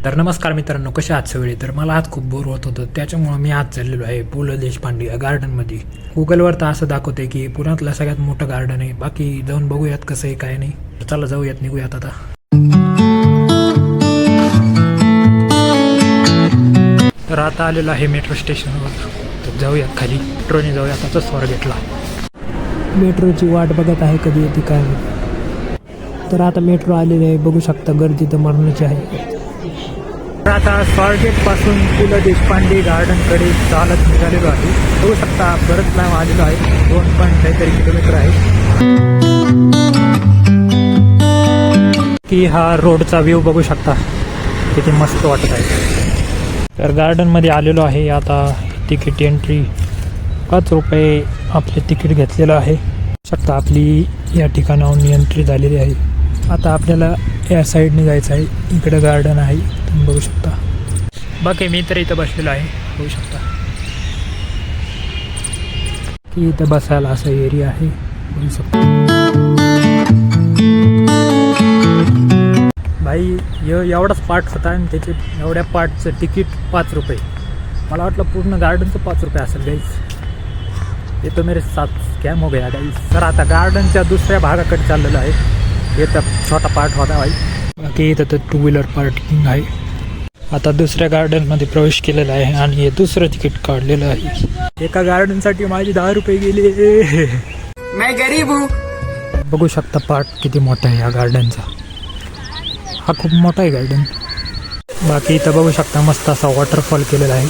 तर नमस्कार मित्रांनो, कशा आहात सगळे. तर मला आज खूप बोर होत होतं, त्याच्यामुळं मी आज चाललेलो आहे पु ल देशपांडे या गार्डनमध्ये. गुगलवर तर असं दाखवते की पुण्यातलं सगळ्यात मोठं गार्डन आहे. बाकी जाऊन बघूयात कसं आहे काय नाही. चला जाऊयात, निघूयात आता. तर आता आलेलो आहे मेट्रो स्टेशनवर. तर जाऊयात खाली, मेट्रोने जाऊयात आता स्वारगेटला. मेट्रोची वाट बघत आहे कधी येते काय नाही. तर आता मेट्रो आलेली आहे, बघू शकता गर्दी तर मरणाची आहे. तर आता स्वारगेट पासून पु ल देशपांडे गार्डनकडे चालत निघालेलो आहे. बघू शकता बरंच लांब आलेलो आहे, 2.काहीतरी किलोमीटर आहे. की हा रोडचा व्ह्यू बघू शकता किती मस्त वाटत आहे. तर गार्डनमध्ये आलेलो आहे. आता तिकीट एंट्री 5 रुपये आपले तिकीट घेतलेलं आहे. शकता आपली या ठिकाणाहून एंट्री झालेली आहे. आता आपल्याला या साईडने जायचं आहे. इकडे गार्डन आहे, तुम्ही बघू शकता. बाकी मी तर इथं बसलेलो आहे, बघू शकता की इथं बसायला असं एरिया आहे, बघू शकता. भाई एवढाच पार्ट होता आणि त्याचे एवढ्या पार्टचं तिकीट 5 रुपये. मला वाटलं पूर्ण गार्डनचं 5 रुपये असेल गाईज. ये तो मेरे साथ स्कॅम हो गया गाईज. तर आता गार्डनच्या दुसऱ्या भागाकडे चाललेलं आहे. हे तर छोटा पार्ट होता भाई. बाकी इथं तर 2 व्हीलर पार्किंग आहे. आता दुसऱ्या गार्डनमध्ये प्रवेश केलेला आहे आणि हे दुसरं तिकीट काढलेलं आहे. एका गार्डनसाठी माझे 10 रुपये गेले. मैं गरीब हूँ. बघू शकता पार्ट किती मोठा आहे या गार्डनचा. हा खूप मोठा आहे गार्डन. बाकी इथं बघू शकता मस्त असा वॉटरफॉल केलेला आहे.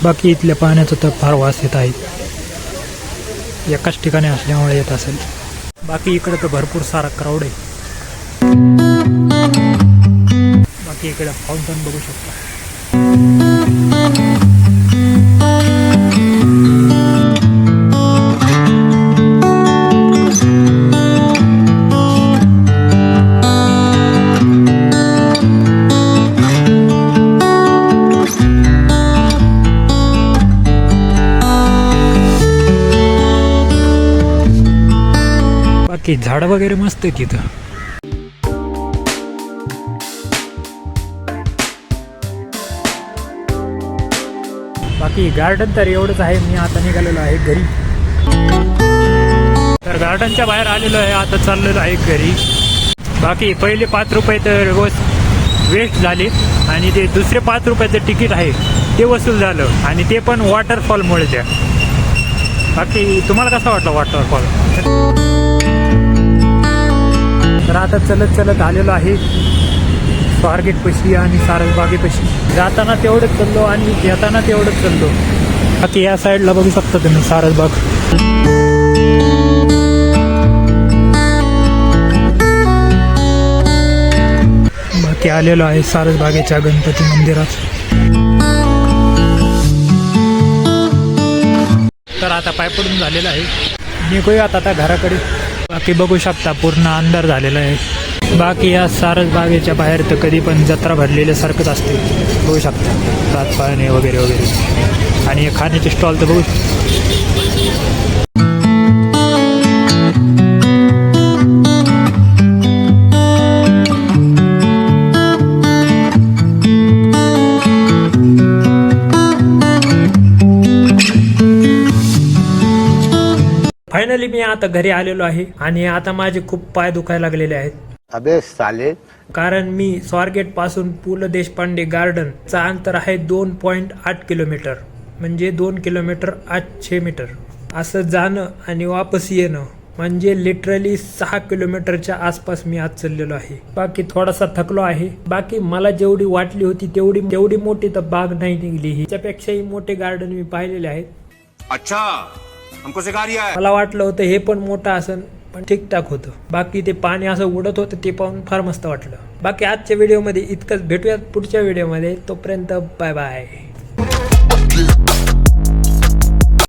बाकी इथल्या पाण्याचं तर फार वास येत आहे, एकाच ठिकाणी असल्यामुळे येत असेल. बाकी इकडे तर भरपूर सारा क्राऊड आहे. बाकी इकडे फाउंटन बघू शकता. की झाडं वगैरे मस्त आहे तिथं. बाकी गार्डन तर एवढंच आहे. मी आता निघालेलो आहे घरी. तर गार्डनच्या बाहेर आलेलो आहे, आता चाललेलो आहे घरी. बाकी पहिले 5 रुपये तर वेस्ट झाले आणि ते दुसरे 5 रुपयाचं तिकीट आहे ते वसूल झालं आणि ते पण वॉटरफॉलमुळे. त्या बाकी तुम्हाला कसा वाटला वॉटरफॉल? तर आता चलत चलत आलेलो आहे स्वारगेटपाशी आणि सारसबागेपाशी. जाताना तेवढंच चाललो आणि येताना तेवढंच चाललो. बाकी या साईडला बघू शकता तुम्ही सारसबाग. बाकी आलेलो आहे सारसबागेच्या गणपती मंदिरात. तर आता पाय पडून झालेला आहे, निघूयात आता घराकडे. बाकी बघू शकता पूर्ण अंधार झालेला आहे. बाकी या सारसबागेच्या बाहेर तर कधी पण जत्रा भरलेल्यासारखंच असते, बघू शकता. रातपाळणे वगैरे वगैरे आणि खाण्याचे स्टॉल तर बघू. फायनली मी आता घरी आलेलो आहे आणि आता माझे खूप पाय दुखायला लागलेले आहेत. अबे साले. कारण मी स्वारगेट पासून पु ल देशपांडे गार्डन चा अंतर आहे 2.8 किलोमीटर, म्हणजे 2 किलोमीटर 800 मीटर. असं जाणं आणि वापस येणं म्हणजे लिटरली 6 किलोमीटरच्या आसपास मी आज चाललेलो आहे. बाकी थोडासा थकलो आहे. बाकी मला जेवढी वाटली होती तेवढी मोठी तर बाग नाही निघली. ह्याच्यापेक्षाही मोठे गार्डन मी पाहिलेले आहेत. अच्छा, हमको सिखा रिया है. मला वाटलं होतं हे पण मोठं असेल, पण ठीकठाक होतं. बाकी ते पाणी असं उडत होतं ते पाहून फार मस्त वाटलं. बाकी आजच्या व्हिडिओमध्ये इतकंच. भेटूयात पुढच्या व्हिडिओमध्ये. तोपर्यंत बाय बाय.